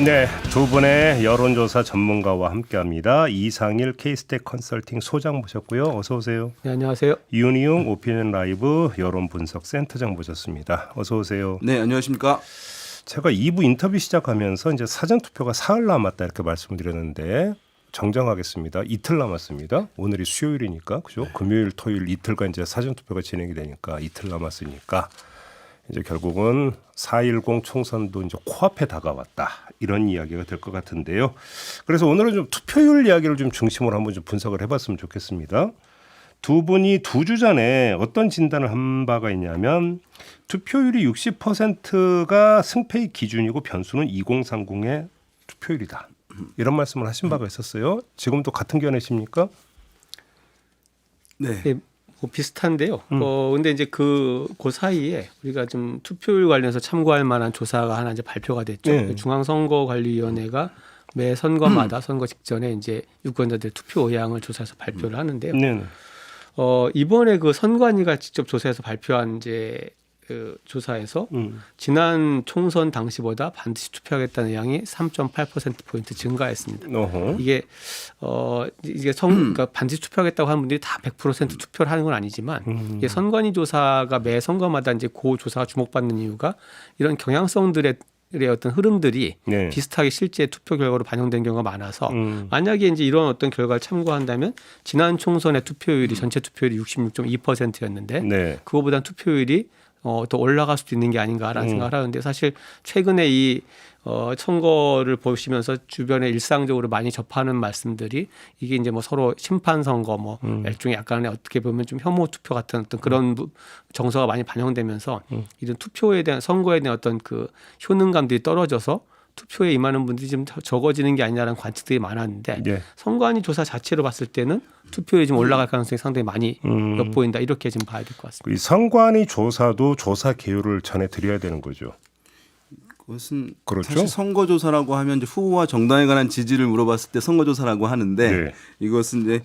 네, 두 분의 여론조사 전문가와 함께합니다. 이상일 K스택 컨설팅 소장 모셨고요. 어서 오세요. 네, 안녕하세요. 윤희용 오피니언 라이브 여론분석센터장 모셨습니다. 어서 오세요. 네, 안녕하십니까. 제가 2부 인터뷰 시작하면서 이제 사전투표가 사흘 남았다 이렇게 말씀을 드렸는데 정정하겠습니다. 이틀 남았습니다. 오늘이 수요일이니까 그죠? 금요일, 토요일 이틀간 이제 사전투표가 진행이 되니까 이틀 남았으니까 이제 결국은 4.10 총선도 이제 코앞에 다가왔다 이런 이야기가 될 것 같은데요. 그래서 오늘은 좀 투표율 이야기를 좀 중심으로 한번 좀 분석을 해봤으면 좋겠습니다. 두 분이 두 주 전에 어떤 진단을 한 바가 있냐면 투표율이 60%가 승패의 기준이고 변수는 2030의 투표율이다. 이런 말씀을 하신 바가 있었어요. 지금도 같은 견해십니까? 네. 네, 뭐 비슷한데요. 근데 이제 그 사이에 우리가 좀 투표율 관련해서 참고할 만한 조사가 하나 이제 발표가 됐죠. 네. 중앙선거관리위원회가 매 선거마다 선거 직전에 이제 유권자들 투표 의향을 조사해서 발표를 하는데요. 네. 이번에 그 선관위가 직접 조사해서 발표한 이제 그 조사에서 지난 총선 당시보다 반드시 투표하겠다는 의향이 3.8%포인트 증가했습니다. 어허. 이게 그러니까 반드시 투표하겠다고 하는 분들이 다 100% 투표를 하는 건 아니지만 이게 선관위 조사가 매 선거마다 이제 그 조사가 주목받는 이유가 이런 경향성들의 어떤 흐름들이 네. 비슷하게 실제 투표 결과로 반영된 경우가 많아서 만약에 이제 이런 어떤 결과를 참고한다면 지난 총선의 투표율이 전체 투표율이 66.2%였는데 네. 그거보다는 투표율이 더 올라갈 수도 있는 게 아닌가라는 생각을 하는데 사실 최근에 이 선거를 보시면서 주변에 일상적으로 많이 접하는 말씀들이 이게 이제 뭐 서로 심판 선거 뭐 일종의 약간의 어떻게 보면 좀 혐오 투표 같은 어떤 그런 정서가 많이 반영되면서 이런 투표에 대한 선거에 대한 어떤 그 효능감들이 떨어져서 투표에 임하는 분들이 좀 적어지는 게 아니냐라는 관측들이 많았는데 네. 선관위 조사 자체로 봤을 때는 투표율이 좀 올라갈 가능성이 상당히 많이 엿보인다 이렇게 좀 봐야 될 것 같습니다. 이 선관위 조사도 조사 개요를 전해드려야 되는 거죠. 그것은 그렇죠? 사실 선거조사라고 하면 이제 후보와 정당에 관한 지지를 물어봤을 때 선거조사라고 하는데 네. 이것은 이제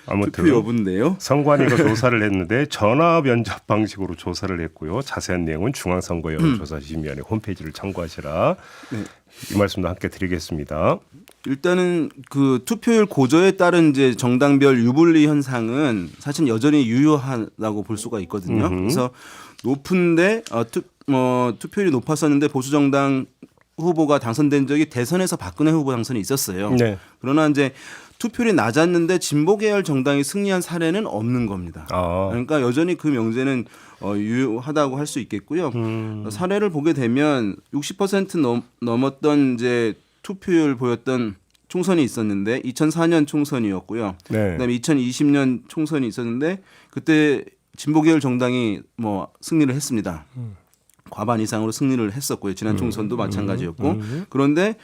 아무튼 투표 여부인데요. 선관위가 조사를 했는데 전화 면접 방식으로 조사를 했고요. 자세한 내용은 중앙선거 여론조사심의위원회 홈페이지를 참고하시라. 네. 이 말씀도 함께 드리겠습니다. 일단은 그 투표율 고저에 따른 이제 정당별 유불리 현상은 사실 여전히 유효하다고 볼 수가 있거든요. 그래서 높은데 투표율이 높았었는데 보수 정당 후보가 당선된 적이 대선에서 박근혜 후보 당선이 있었어요. 네. 그러나 이제 투표율이 낮았는데 진보 계열 정당이 승리한 사례는 없는 겁니다. 아. 그러니까 여전히 그 명제는 유효하다고 할 수 있겠고요. 사례를 보게 되면 60% 넘었던 이제 투표율 보였던 총선이 있었는데 2004년 총선이었고요. 네. 그다음에 2020년 총선이 있었는데 그때 진보 계열 정당이 뭐 승리를 했습니다. 과반 이상으로 승리를 했었고요. 지난 총선도 마찬가지였고. 그런데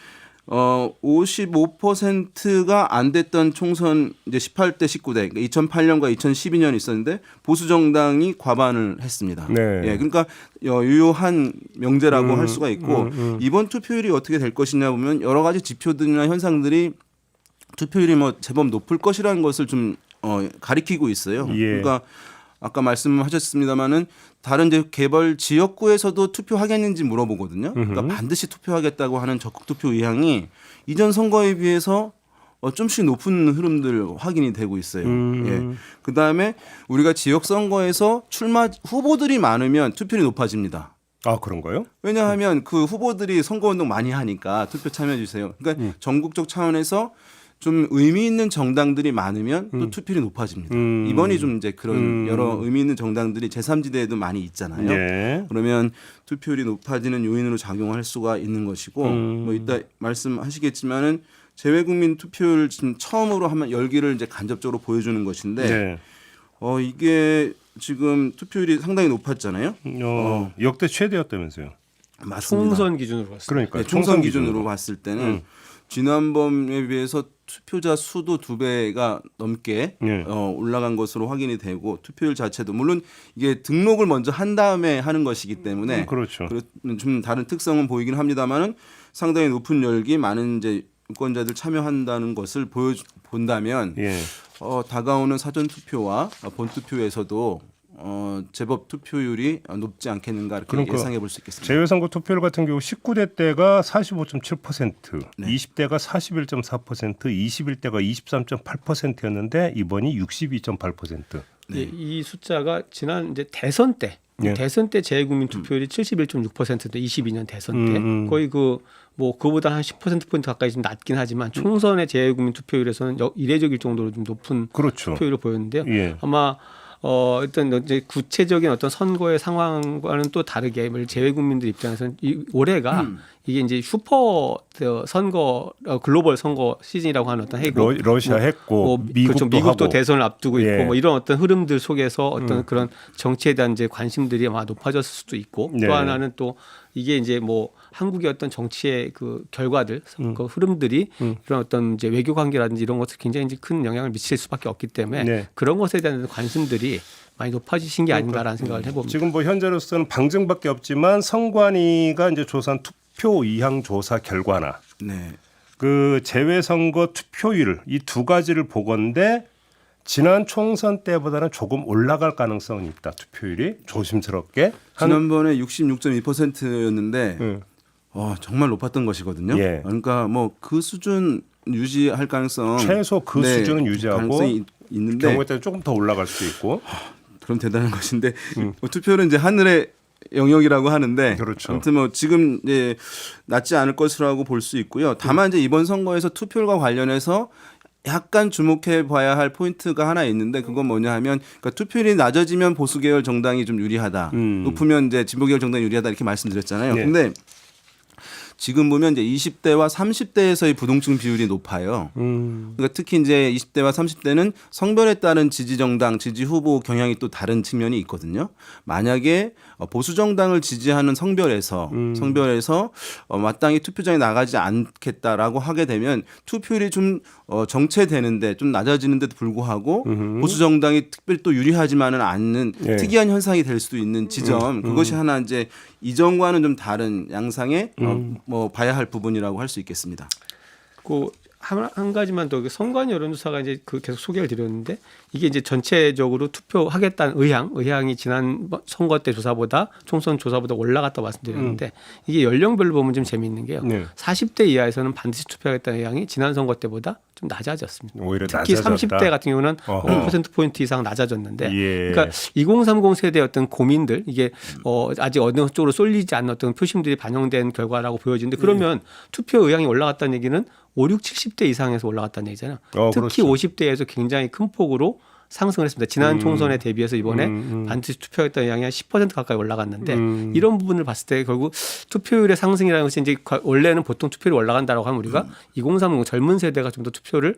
55%가 안 됐던 총선 이제 18대 19대 그러니까 2008년과 2012년이 있었는데 보수 정당이 과반을 했습니다. 네. 예, 그러니까 유효한 명제라고 할 수가 있고 이번 투표율이 어떻게 될 것이냐 보면 여러 가지 지표들이나 현상들이 투표율이 뭐 제법 높을 것이라는 것을 좀 가리키고 있어요. 예. 그러니까 아까 말씀하셨습니다마는 다른 이제 개발 지역구에서도 투표하겠는지 물어보거든요. 그러니까 반드시 투표하겠다고 하는 적극 투표 의향이 이전 선거에 비해서 좀씩 높은 흐름들 확인이 되고 있어요. 예. 그 다음에 우리가 지역 선거에서 출마 후보들이 많으면 투표율이 높아집니다. 아 그런가요? 왜냐하면 그 후보들이 선거운동 많이 하니까 투표 참여해 주세요. 그러니까 전국적 차원에서 좀 의미 있는 정당들이 많으면 또 투표율이 높아집니다. 이번이 좀 이제 그런 여러 의미 있는 정당들이 제3지대에도 많이 있잖아요. 네. 그러면 투표율이 높아지는 요인으로 작용할 수가 있는 것이고 뭐 이따 말씀하시겠지만은 재외국민 투표율 지금 처음으로 한번 열기를 이제 간접적으로 보여주는 것인데 네. 이게 지금 투표율이 상당히 높았잖아요. 역대 최대였다면서요? 맞습니다. 총선 기준으로 봤습니다. 그러니까 네, 총선 기준으로 봤을 때는 지난번에 비해서 투표자 수도 2배가 넘게 네. 올라간 것으로 확인이 되고 투표율 자체도 물론 이게 등록을 먼저 한 다음에 하는 것이기 때문에 그렇죠. 좀 다른 특성은 보이긴 합니다만은 상당히 높은 열기 많은 이제 유권자들 참여한다는 것을 본다면 예. 다가오는 사전 투표와 본 투표에서도 제법 투표율이 높지 않겠는가 이렇게 그러니까 예상해 볼 수 있겠습니다. 재외선거 투표율 같은 경우 19대 때가 45.7%, 네. 20대가 41.4%, 21대가 23.8%였는데 이번이 62.8%. 예, 이 숫자가 지난 이제 대선 때 예. 대선 때 재외국민 투표율이 71.6%대 22년 대선 때 거의 그보다 한 10%포인트 가까이 좀 낮긴 하지만 총선의 재외국민 투표율에서는 이례적일 정도로 좀 높은 그렇죠. 투표율을 보였는데요. 예. 아마 어떤 이제 구체적인 어떤 선거의 상황과는 또 다르게 재외국민들 입장에서는 올해가 이게 이제 슈퍼 선거 글로벌 선거 시즌이라고 하는 어떤 해고 러시아 했고 미국도 미국도 하고. 대선을 앞두고 있고 예. 뭐 이런 어떤 흐름들 속에서 어떤 그런 정치에 대한 이제 관심들이 아마 높아졌을 수도 있고 네. 또 하나는 또 이게 이제 뭐 한국의 어떤 정치의 그 결과들 그 흐름들이 그런 어떤 이제 외교 관계라든지 이런 것들 굉장히 이제 큰 영향을 미칠 수밖에 없기 때문에 네. 그런 것에 대한 관심들이 많이 높아지신 게 아닌가라는 생각을 해봅니다. 지금 뭐 현재로서는 방증밖에 없지만 선관위가 이제 조사한 투표 의향 조사 결과나 네. 그 재외선거 투표율 이 두 가지를 보건데 지난 총선 때보다는 조금 올라갈 가능성은 있다. 투표율이 조심스럽게 지난번에 66.2%였는데 음. 정말 높았던 것이거든요. 예. 그러니까 뭐 그 수준 유지할 가능성 최소 그 수준은 유지하고 가능성이 있는데 경우에 따라 조금 더 올라갈 수도 있고 그럼 대단한 것인데 투표는 이제 하늘의 영역이라고 하는데 그렇죠. 아무튼 뭐 지금 이제 낮지 않을 것이라고 볼 수 있고요. 다만 이제 이번 선거에서 투표율과 관련해서 약간 주목해 봐야 할 포인트가 하나 있는데 그건 뭐냐 하면 그러니까 투표율이 낮아지면 보수 계열 정당이 좀 유리하다. 높으면 이제 진보 계열 정당이 유리하다 이렇게 말씀드렸잖아요. 네. 근데 지금 보면 이제 20대와 30대에서의 부동층 비율이 높아요. 그러니까 특히 이제 20대와 30대는 성별에 따른 지지 정당, 지지 후보 경향이 또 다른 측면이 있거든요. 만약에 보수 정당을 지지하는 성별에서 마땅히 투표장에 나가지 않겠다라고 하게 되면 투표율이 좀 정체되는데 좀 낮아지는데도 불구하고 보수 정당이 특별히 또 유리하지만은 않는 예. 특이한 현상이 될 수도 있는 지점 그것이 하나 이제 이전과는 좀 다른 양상의 뭐 봐야 할 부분이라고 할 수 있겠습니다. 한 가지만 더 선관 여론조사가 이제 계속 소개를 드렸는데 이게 이제 전체적으로 투표하겠다는 의향이 지난 선거 때 조사보다 총선 조사보다 올라갔다고 말씀드렸는데 이게 연령별로 보면 좀 재미있는 게요. 네. 40대 이하에서는 반드시 투표하겠다는 의향이 지난 선거 때보다 좀 낮아졌습니다. 오히려 특히 낮아졌다. 30대 같은 경우는 어허. 5%포인트 이상 낮아졌는데 예. 그러니까 2030 세대의 어떤 고민들 이게 아직 어느 쪽으로 쏠리지 않는 어떤 표심들이 반영된 결과라고 보여지는데 그러면 투표 의향이 올라갔다는 얘기는 5, 6, 70대 이상에서 올라갔다는 얘기잖아요. 특히 그렇죠. 50대에서 굉장히 큰 폭으로 상승을 했습니다. 지난 총선에 대비해서 이번에 반드시 투표했던 의향이 한 10% 가까이 올라갔는데 이런 부분을 봤을 때 결국 투표율의 상승이라는 것이 이제 원래는 보통 투표율이 올라간다라고 하면 우리가 2030 젊은 세대가 좀 더 투표를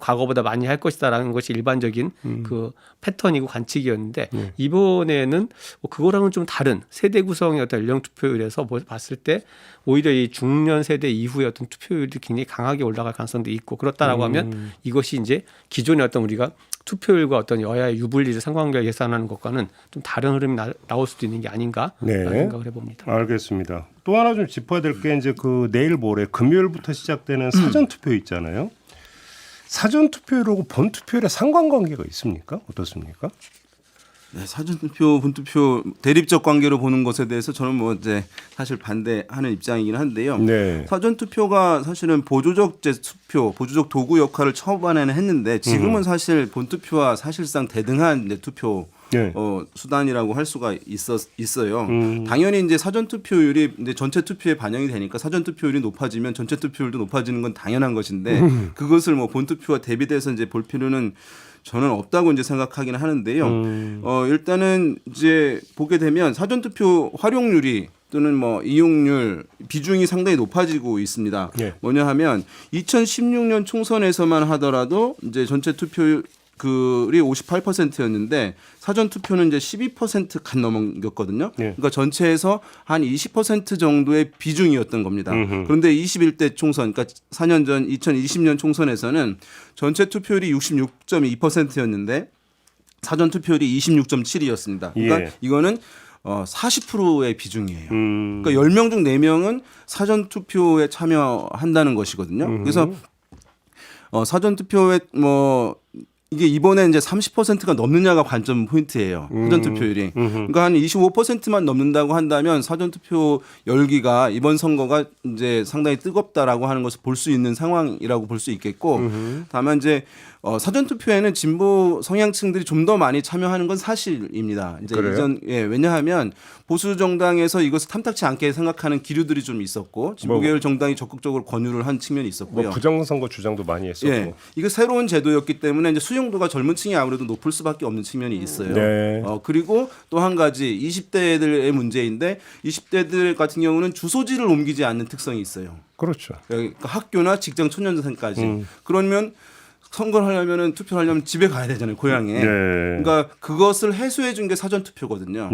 과거보다 많이 할 것이다라는 것이 일반적인 그 패턴이고 관측이었는데 이번에는 그거랑은 좀 다른 세대 구성의 어떤 연령 투표율에서 봤을 때 오히려 이 중년 세대 이후의 어떤 투표율이 굉장히 강하게 올라갈 가능성도 있고 그렇다라고 하면 이것이 이제 기존의 어떤 우리가 투표율과 어떤 여야의 유불리를 상관관계를 예상하는 것과는 좀 다른 흐름이 나올 수도 있는 게 아닌가 라는 생각을 해봅니다. 알겠습니다. 또 하나 좀 짚어야 될 게 이제 그 내일 모레 금요일부터 시작되는 사전 투표 있잖아요. 사전 투표율하고 본 투표율에 상관관계가 있습니까? 어떻습니까? 네, 사전투표, 본투표 대립적 관계로 보는 것에 대해서 저는 뭐 이제 사실 반대하는 입장이긴 한데요. 네. 사전투표가 사실은 보조적 투표, 보조적 도구 역할을 초반에는 했는데 지금은 사실 본투표와 사실상 대등한 이제 투표 네. 수단이라고 할 수가 있어요. 당연히 이제 사전 투표율이 이제 전체 투표에 반영이 되니까 사전 투표율이 높아지면 전체 투표율도 높아지는 건 당연한 것인데 그것을 뭐 본 투표와 대비돼서 이제 볼 필요는 저는 없다고 이제 생각하기는 하는데요. 일단은 이제 보게 되면 사전 투표 활용률이 또는 뭐 이용률 비중이 상당히 높아지고 있습니다. 네. 뭐냐 하면 2016년 총선에서만 하더라도 이제 전체 투표율 그이 58%였는데 사전 투표는 이제 12% 간 넘겼거든요. 네. 그러니까 전체에서 한 20% 정도의 비중이었던 겁니다. 그런데 21대 총선, 그러니까 4년 전 2020년 총선에서는 전체 투표율이 66.2%였는데 사전 투표율이 26.7이었습니다. 그러니까 예. 이거는 40%의 비중이에요. 그러니까 10명 중 4명은 사전 투표에 참여한다는 것이거든요. 그래서 사전 투표에 뭐 이게 이번에 이제 30%가 넘느냐가 관점 포인트예요. 사전 투표율이. 그러니까 한 25%만 넘는다고 한다면 사전 투표 열기가 이번 선거가 이제 상당히 뜨겁다라고 하는 것을 볼 수 있는 상황이라고 볼 수 있겠고, 다만 이제 사전 투표에는 진보 성향층들이 좀 더 많이 참여하는 건 사실입니다. 이제 그래요? 왜냐하면 보수 정당에서 이것을 탐탁치 않게 생각하는 기류들이 좀 있었고, 진보 계열 정당이 적극적으로 권유를 한 측면이 있었고요. 뭐 부정선거 주장도 많이 했었고. 예, 이거 새로운 제도였기 때문에 이제 수용도가 젊은 층이 아무래도 높을 수밖에 없는 측면이 있어요. 네. 그리고 또 한 가지 20대들의 문제인데 20대들 같은 경우는 주소지를 옮기지 않는 특성이 있어요. 그렇죠. 그러니까 학교나 직장 초년생까지. 그러면 선거를 하려면은 투표를 하려면 집에 가야 되잖아요, 고향에. 네. 그러니까 그것을 해소해 준 게 사전 투표거든요.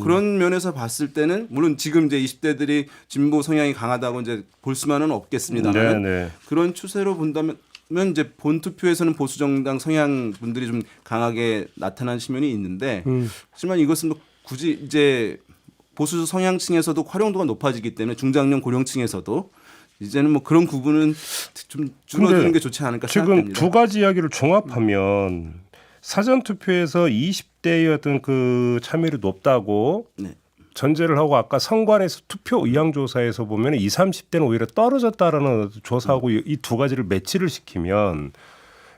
그런 면에서 봤을 때는 물론 지금 이제 20대들이 진보 성향이 강하다고 이제 볼 수만은 없겠습니다만 네. 그런 추세로 본다면 이제 본 투표에서는 보수 정당 성향 분들이 좀 강하게 나타난 측면이 있는데 하지만 이것은 뭐 굳이 이제 보수 성향층에서도 활용도가 높아지기 때문에 중장년 고령층에서도 이제는 뭐 그런 구분은 좀 줄어드는 게 좋지 않을까 지금 생각합니다. 두 가지 이야기를 종합하면 사전 투표에서 20대의 어떤 그 참여율이 높다고 네. 전제를 하고 아까 선관에서 투표 의향 조사에서 보면 20, 30대는 오히려 떨어졌다라는 조사하고 이 두 가지를 매치를 시키면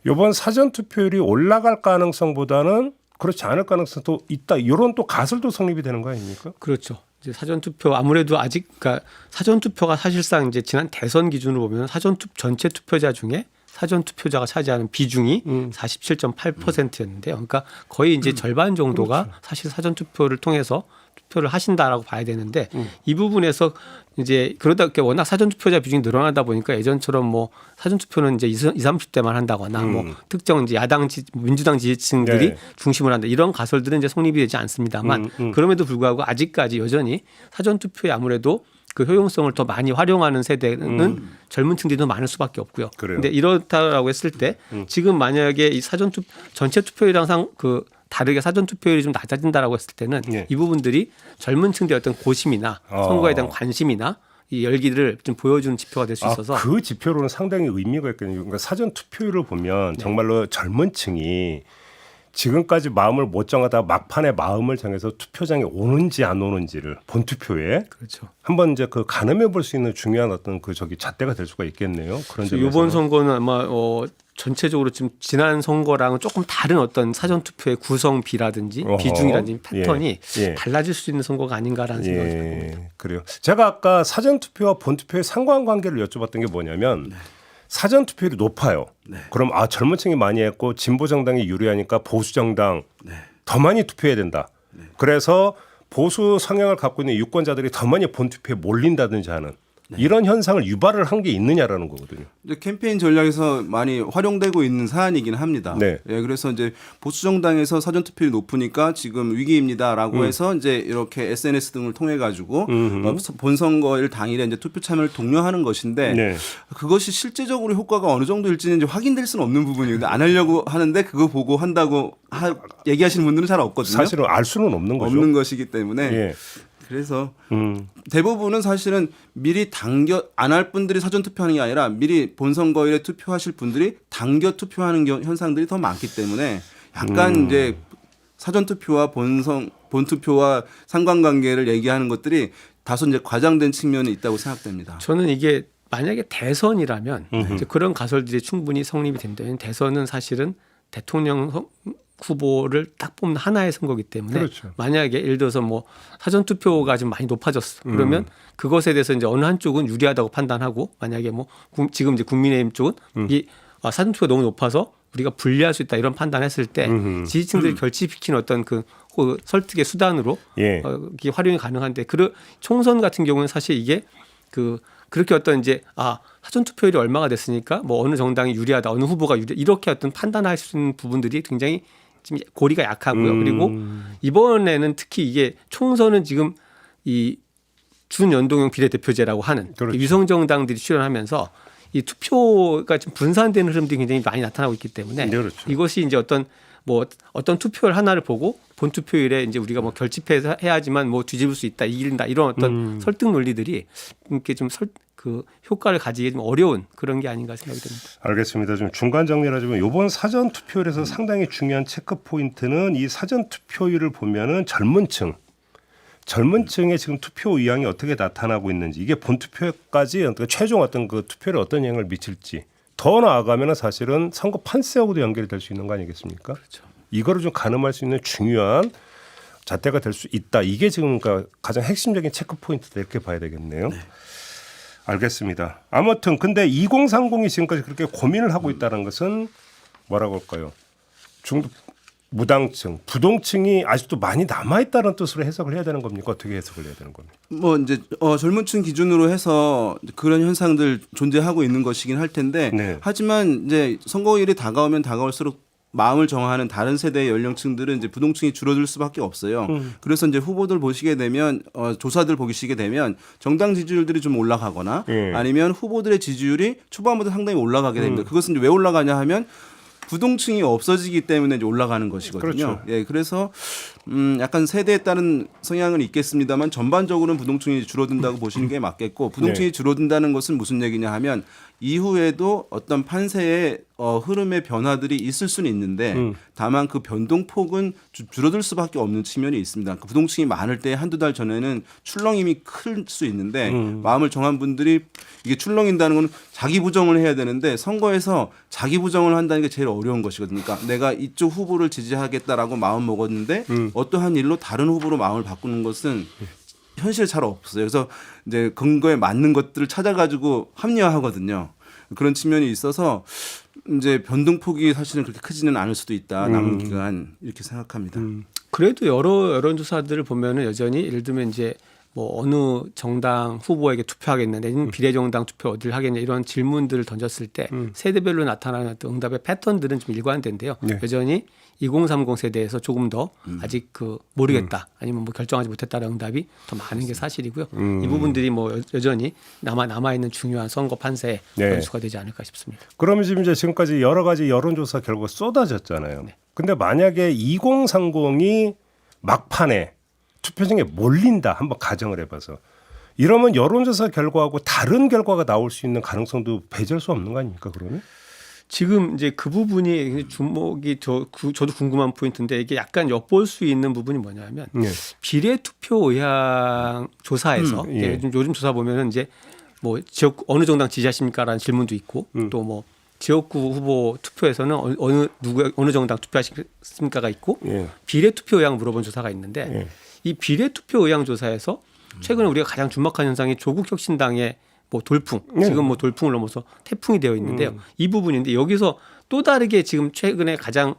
이번 사전 투표율이 올라갈 가능성보다는 그렇지 않을 가능성도 있다. 이런 또 가설도 성립이 되는 거 아닙니까? 그렇죠. 이제 사전 투표 아무래도 아직 그러니까 사전 투표가 사실상 이제 지난 대선 기준으로 보면 사전 투 전체 투표자 중에 사전 투표자가 차지하는 비중이 47.8%였는데요. 그러니까 거의 이제 절반 정도가 사실 사전 투표를 통해서 투표를 하신다라고 봐야 되는데 이 부분에서 이제 그러다 보니까 워낙 사전 투표자 비중이 늘어나다 보니까 예전처럼 뭐 사전 투표는 이제 20, 30대만 한다거나 뭐 특정 이제 야당 민주당 지지층들이 네. 중심을 한다 이런 가설들은 이제 성립이 되지 않습니다만 그럼에도 불구하고 아직까지 여전히 사전 투표에 아무래도 그 효용성을 더 많이 활용하는 세대는 젊은 층들이 더 많을 수밖에 없고요. 그런데 이렇다라고 했을 때 지금 만약에 이 사전 투 전체 투표율이랑 그 다르게 사전 투표율이 좀 낮아진다라고 했을 때는 이 부분들이 젊은 층들의 어떤 고심이나 선거에 대한 관심이나 이 열기를 좀 보여주는 지표가 될 수 있어서 그 지표로는 상당히 의미가 있거든요. 그러니까 사전 투표율을 보면 정말로 젊은 층이 지금까지 마음을 못 정하다 막판에 마음을 정해서 투표장에 오는지 안 오는지를 본 투표에 그렇죠. 한번 이제 그 가늠해 볼 수 있는 중요한 어떤 그 잣대가 될 수가 있겠네요. 그런 점에서 이번 선거는 아마 전체적으로 지금 지난 선거랑은 조금 다른 어떤 사전 투표의 구성비라든지 비중이라든지 패턴이 달라질 수 있는 선거가 아닌가라는 생각이 듭니다. 그래요. 제가 아까 사전 투표와 본 투표의 상관관계를 여쭤봤던 게 뭐냐면 사전 투표율이 높아요. 그럼 젊은 층이 많이 했고 진보 정당이 유리하니까 보수 정당 더 많이 투표해야 된다. 그래서 보수 성향을 갖고 있는 유권자들이 더 많이 본 투표에 몰린다든지 하는 이런 현상을 유발을 한 게 있느냐라는 거거든요. 이제 캠페인 전략에서 많이 활용되고 있는 사안이긴 합니다. 네. 예, 그래서 이제 보수 정당에서 사전 투표율이 높으니까 지금 위기입니다라고 해서 이제 이렇게 SNS 등을 통해 가지고 본 선거일 당일에 이제 투표 참여를 독려하는 것인데 그것이 실제적으로 효과가 어느 정도일지는 이제 확인될 수는 없는 부분이거든요. 안 하려고 하는데 그거 보고 한다고 얘기하시는 분들은 잘 없거든요. 사실은 알 수는 없는 거죠. 없는 것이기 때문에. 그래서 대부분은 사실은 미리 당겨 안 할 분들이 사전 투표하는 게 아니라 미리 본선거일에 투표하실 분들이 당겨 투표하는 현상들이 더 많기 때문에 약간 이제 사전 투표와 본 투표와 상관관계를 얘기하는 것들이 다소 이제 과장된 측면이 있다고 생각됩니다. 저는 이게 만약에 대선이라면 이제 그런 가설들이 충분히 성립이 된다. 대선은 사실은 대통령 후보를 딱 뽑는 하나의 선거이기 때문에 만약에 예를 들어서 뭐 사전 투표가 좀 많이 높아졌어. 그러면 그것에 대해서 이제 어느 한쪽은 유리하다고 판단하고 만약에 뭐 지금 이제 국민의힘 쪽은 이 사전 투표가 너무 높아서 우리가 불리할 수 있다 이런 판단했을 때 지지층들이 결집시키는 어떤 그 설득의 수단으로 이게 활용이 가능한데 총선 같은 경우는 사실 이게 그렇게 어떤 이제 사전 투표율이 얼마가 됐으니까 뭐 어느 정당이 유리하다, 어느 후보가 유리 이렇게 어떤 판단할 수 있는 부분들이 굉장히 지금 고리가 약하고요. 그리고 이번에는 특히 이게 총선은 지금 이 준연동형 비례대표제라고 하는 위성 정당들이 출연하면서 이 투표가 좀 분산되는 흐름들이 굉장히 많이 나타나고 있기 때문에 이것이 이제 어떤 투표율 하나를 보고 본 투표율에 이제 우리가 뭐 결집해서 해야지만 뭐 뒤집을 수 있다, 이긴다 이런 어떤 설득 논리들이 이렇게 좀 그 효과를 가지기 좀 어려운 그런 게 아닌가 생각이 듭니다. 알겠습니다. 좀 중간 정리를 하자면 이번 사전 투표율에서 상당히 중요한 체크 포인트는 이 사전 투표율을 보면은 젊은 층의 지금 투표 의향이 어떻게 나타나고 있는지, 이게 본 투표까지 최종 어떤 그 투표에 어떤 영향을 미칠지, 더 나아가면은 사실은 선거 판세하고도 연결이 될 수 있는 거 아니겠습니까? 그렇죠. 이거를 좀 가늠할 수 있는 중요한 잣대가 될 수 있다. 이게 지금 그러니까 가장 핵심적인 체크 포인트다, 이렇게 봐야 되겠네요. 네. 알겠습니다. 아무튼 근데 2030이 지금까지 그렇게 고민을 하고 있다는 것은 뭐라고 할까요? 무당층, 부동층이 아직도 많이 남아있다는 뜻으로 해석을 해야 되는 겁니까? 어떻게 해석을 해야 되는 겁니까? 뭐 이제 젊은층 기준으로 해서 그런 현상들 존재하고 있는 것이긴 할 텐데, 네. 하지만 이제 선거일이 다가오면 다가올수록 마음을 정하는 다른 세대의 연령층들은 이제 부동층이 줄어들 수밖에 없어요. 그래서 이제 후보들 보시게 되면 조사들 보시게 되면 정당 지지율들이 좀 올라가거나 아니면 후보들의 지지율이 초반부터 상당히 올라가게 됩니다. 그것은 이제 왜 올라가냐 하면 부동층이 없어지기 때문에 이제 올라가는 것이거든요. 그렇죠. 예, 그래서 약간 세대에 따른 성향은 있겠습니다만 전반적으로는 부동층이 줄어든다고 보시는 게 맞겠고, 부동층이 네. 줄어든다는 것은 무슨 얘기냐 하면 이후에도 어떤 판세의 흐름의 변화들이 있을 수는 있는데 다만 그 변동폭은 줄어들 수밖에 없는 측면이 있습니다. 그 부동층이 많을 때 한두 달 전에는 출렁임이 클 수 있는데 마음을 정한 분들이 이게 출렁인다는 건 자기 부정을 해야 되는데 선거에서 자기 부정을 한다는 게 제일 어려운 것이거든요. 그러니까 내가 이쪽 후보를 지지하겠다라고 마음 먹었는데 어떠한 일로 다른 후보로 마음을 바꾸는 것은 현실에 잘 없어요. 그래서 이제 근거에 맞는 것들을 찾아가지고 합리화하거든요. 그런 측면이 있어서 이제 변동폭이 사실은 그렇게 크지는 않을 수도 있다. 남은 기간 이렇게 생각합니다. 그래도 여러 여론조사들을 보면은 여전히 예를 들면 이제 뭐 어느 정당 후보에게 투표하겠냐, 내지는 비례정당 투표 어디를 하겠냐 이런 질문들을 던졌을 때 세대별로 나타나는 어떤 응답의 패턴들은 좀 일관된데요. 네. 여전히 2030 세대에서 조금 더 아직 그 모르겠다 아니면 뭐 결정하지 못했다는 응답이 더 많은 게 사실이고요. 이 부분들이 뭐 여전히 남아 있는 중요한 선거 판세의 네. 변수가 되지 않을까 싶습니다. 그러면 지금 이제 지금까지 여러 가지 여론조사 결과가 쏟아졌잖아요. 네. 근데 만약에 2030이 막판에 투표장에 몰린다, 한번 가정을 해봐서, 이러면 여론조사 결과하고 다른 결과가 나올 수 있는 가능성도 배제할 수 없는 거 아닙니까? 그러면? 지금 이제 그 부분이 주목이 저도 궁금한 포인트인데, 이게 약간 엿볼 수 있는 부분이 뭐냐면 네. 비례 투표 의향 조사에서 예. 요즘 조사 보면은 이제 뭐 지역 어느 정당 지지하십니까라는 질문도 있고 또 뭐 지역구 후보 투표에서는 어느 정당 투표하십니까가 있고 예. 비례 투표 의향 물어본 조사가 있는데 예. 이 비례 투표 의향 조사에서 최근에 우리가 가장 주목한 현상이 조국 혁신당의 뭐 돌풍, 네. 지금 뭐 돌풍을 넘어서 태풍이 되어 있는데요. 이 부분인데 여기서 또 다르게 지금 최근에 가장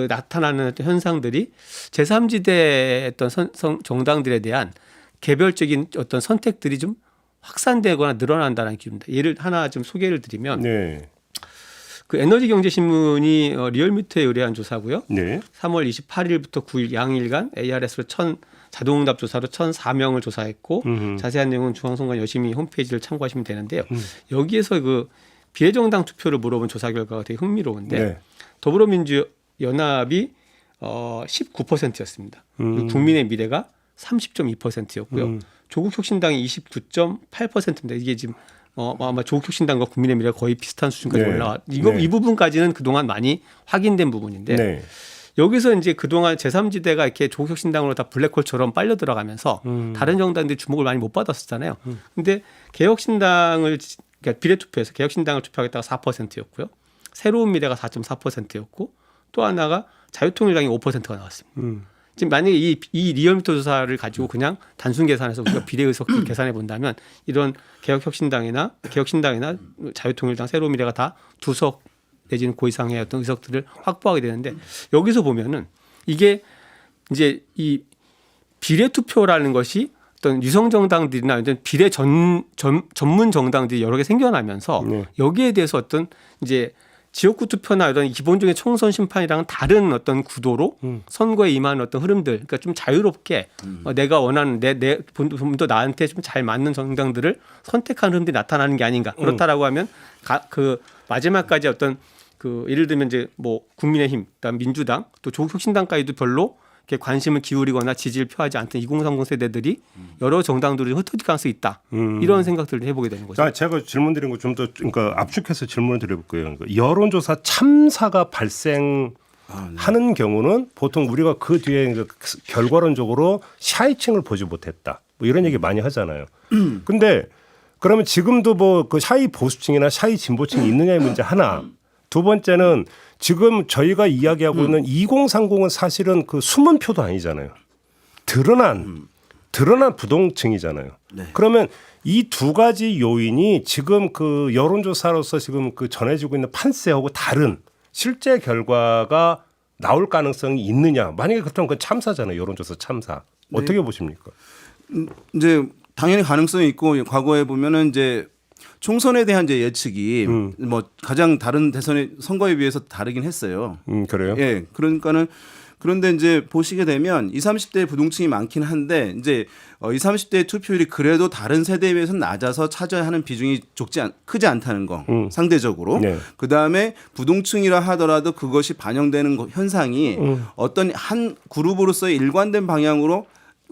나타나는 어떤 현상들이 제3지대 어떤 정당들에 대한 개별적인 어떤 선택들이 좀 확산되거나 늘어난다는 기준입니다. 예를 하나 좀 소개를 드리면 네. 그 에너지경제신문이 리얼미터에 의뢰한 조사고요. 네. 3월 28일부터 9일 양일간 ARS로 자동응답 조사로 1,004명을 조사했고 자세한 내용은 중앙선거 여심위 홈페이지를 참고하시면 되는데요. 여기에서 그 비례정당 투표를 물어본 조사 결과가 되게 흥미로운데 네. 더불어민주연합이 19%였습니다. 국민의 미래가 30.2%였고요. 조국혁신당이 29.8%입니다. 이게 지금 아마 조국혁신당과 국민의 미래가 거의 비슷한 수준까지 네. 올라와. 이 네. 부분까지는 그동안 많이 확인된 부분인데 네. 여기서 이제 그동안 제3지대가 이렇게 조국혁신당으로 다 블랙홀처럼 빨려 들어가면서 다른 정당들이 주목을 많이 못 받았었잖아요. 근데 개혁신당을 그러니까 비례투표에서 개혁신당을 투표하겠다가 4%였고요. 새로운 미래가 4.4%였고 또 하나가 자유통일당이 5%가 나왔습니다. 지금 만약에 이 리얼미터 조사를 가지고 그냥 단순 계산해서 우리가 비례 의석을 계산해 본다면 이런 개혁신당이나 자유통일당, 새로운 미래가 다 2석 내지는 그 이상의 어떤 의석들을 확보하게 되는데 여기서 보면은 이게 이제 이 비례 투표라는 것이 어떤 유성 정당들이나 어떤 비례 전문 정당들이 여러 개 생겨나면서 여기에 대해서 어떤 이제 지역구 투표나 이런 기본적인 총선 심판이랑은 다른 어떤 구도로 선거에 임하는 어떤 흐름들, 그러니까 좀 자유롭게 내가 원하는 좀 더 나한테 좀 잘 맞는 정당들을 선택하는 흐름들이 나타나는 게 아닌가. 그렇다라고 하면 그 마지막까지 어떤 그 예를 들면 이제 뭐 국민의힘, 그다음 민주당, 또 조국혁신당까지도 별로 이렇게 관심을 기울이거나 지지를 표하지 않던 2030 세대들이 여러 정당들이 흩어질 가능성이 있다. 이런 생각들을 해보게 되는 거죠. 자, 제가 질문 드린 거 좀 더 그러니까 압축해서 질문을 드려볼 거예요. 그러니까 여론조사 참사가 발생하는 경우는 보통 우리가 그 뒤에 결과론적으로 샤이층을 보지 못했다. 뭐 이런 얘기 많이 하잖아요. 근데 그러면 지금도 뭐 그 샤이 보수층이나 샤이 진보층이 있느냐의 문제 하나. 두 번째는 지금 저희가 이야기하고 있는 2030은 사실은 그 숨은 표도 아니잖아요. 드러난 부동층이잖아요. 네. 그러면 이 두 가지 요인이 지금 그 여론조사로서 지금 그 전해지고 있는 판세하고 다른 실제 결과가 나올 가능성이 있느냐? 만약에 그렇다면 그건 참사잖아요. 여론조사 참사. 어떻게 보십니까? 이제 당연히 가능성이 있고 과거에 보면은 이제 총선에 대한 이제 예측이 뭐 가장 다른 대선의 선거에 비해서 다르긴 했어요. 그래요? 예. 그러니까는 그런데 이제 보시게 되면 20, 30대 부동층이 많긴 한데 이제 20, 30대 투표율이 그래도 다른 세대에 비해서 낮아서 차지해야 하는 비중이 크지 않다는 거 상대적으로. 네. 그다음에 부동층이라 하더라도 그것이 반영되는 현상이 어떤 한 그룹으로서의 일관된 방향으로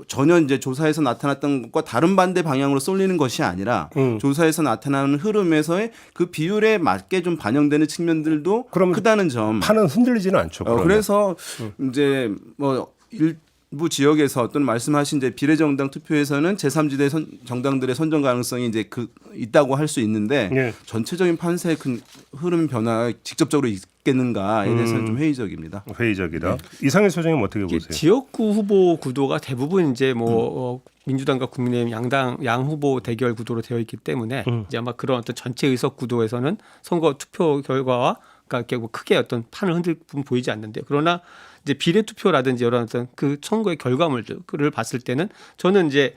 전혀 이제 조사에서 나타났던 것과 다른 반대 방향으로 쏠리는 것이 아니라 조사에서 나타나는 흐름에서의 그 비율에 맞게 좀 반영되는 측면들도 그럼 크다는 점. 판은 흔들리지는 않죠. 그러면. 그래서 이제 뭐 일부 지역에서 어떤 말씀하신 이제 비례정당 투표에서는 제3지대 정당들의 선정 가능성이 이제 있다고 할 수 있는데 네. 전체적인 판세의 큰 흐름 변화가 직접적으로 있겠는가에 대해서는 좀 회의적입니다. 회의적이다. 이상일 소장님 어떻게 보세요? 지역구 후보 구도가 대부분 이제 뭐 민주당과 국민의힘 양 후보 대결 구도로 되어 있기 때문에 이제 아마 그런 어떤 전체 의석 구도에서는 선거 투표 결과와 그러니까 뭐 크게 어떤 판을 흔들 부분 보이지 않는데요. 그러나 이제 비례 투표라든지 이런 어떤 그 선거의 결과물들을 봤을 때는 저는 이제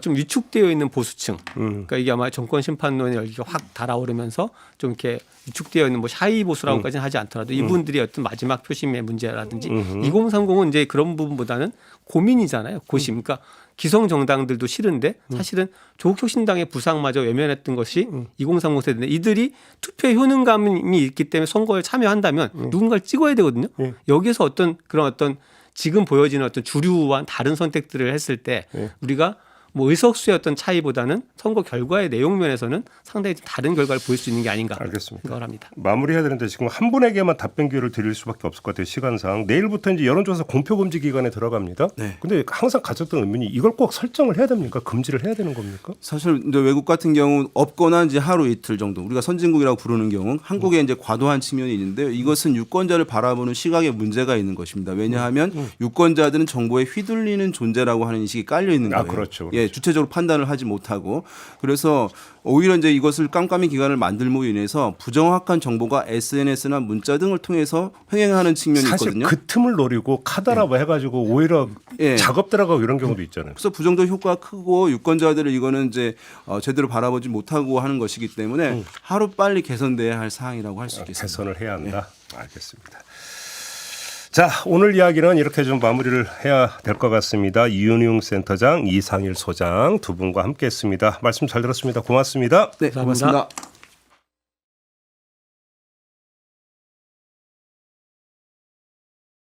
좀 위축되어 있는 보수층, 그러니까 이게 아마 정권 심판론의 열기가 확 달아오르면서 좀 이렇게 위축되어 있는 뭐 샤이 보수라고까지는 하지 않더라도 이분들이 어떤 마지막 표심의 문제라든지 2030은 이제 그런 부분보다는 고민이잖아요. 고심. 그러니까 기성 정당들도 싫은데 사실은 조국혁신당의 부상마저 외면했던 것이 2030 세대인데 이들이 투표에 효능감이 있기 때문에 선거에 참여한다면 누군가를 찍어야 되거든요. 여기서 어떤 그런 어떤 지금 보여지는 어떤 주류와 다른 선택들을 했을 때 우리가 뭐 의석수의 어떤 차이보다는 선거 결과의 내용 면에서는 상당히 다른 결과를 보일 수 있는 게 아닌가 알겠습니다. 생각을 합니다. 마무리해야 되는데 지금 한 분에게만 답변 기회를 드릴 수밖에 없을 것 같아요. 시간상. 내일부터 이제 여론조사 공표 금지 기간에 들어갑니다. 네. 근데 항상 가졌던 의문이 이걸 꼭 설정을 해야 됩니까? 금지를 해야 되는 겁니까? 사실 이제 외국 같은 경우 없거나 이제 하루 이틀 정도 우리가 선진국이라고 부르는 경우 한국에 이제 과도한 측면이 있는데요. 이것은 유권자를 바라보는 시각에 문제가 있는 것입니다. 왜냐하면 유권자들은 정보에 휘둘리는 존재라고 하는 인식이 깔려 있는 거예요. 그렇죠. 예, 주체적으로 판단을 하지 못하고 그래서 오히려 이제 이것을 깜깜이 기간을 만들므로 인해서 부정확한 정보가 SNS나 문자 등을 통해서 횡행하는 측면이 사실 있거든요. 그 틈을 노리고 카더라고 해가지고 오히려 예. 작업 들어가고 이런 경우도 있잖아요. 그래서 부정적 효과가 크고 유권자들을 이거는 이제 제대로 바라보지 못하고 하는 것이기 때문에 하루 빨리 개선돼야 할 사항이라고 할 수 있겠습니다. 개선을 해야 한다. 알겠습니다. 자, 오늘 이야기는 이렇게 좀 마무리를 해야 될 것 같습니다. 이윤용 센터장, 이상일 소장 두 분과 함께했습니다. 말씀 잘 들었습니다. 고맙습니다. 네, 고맙습니다.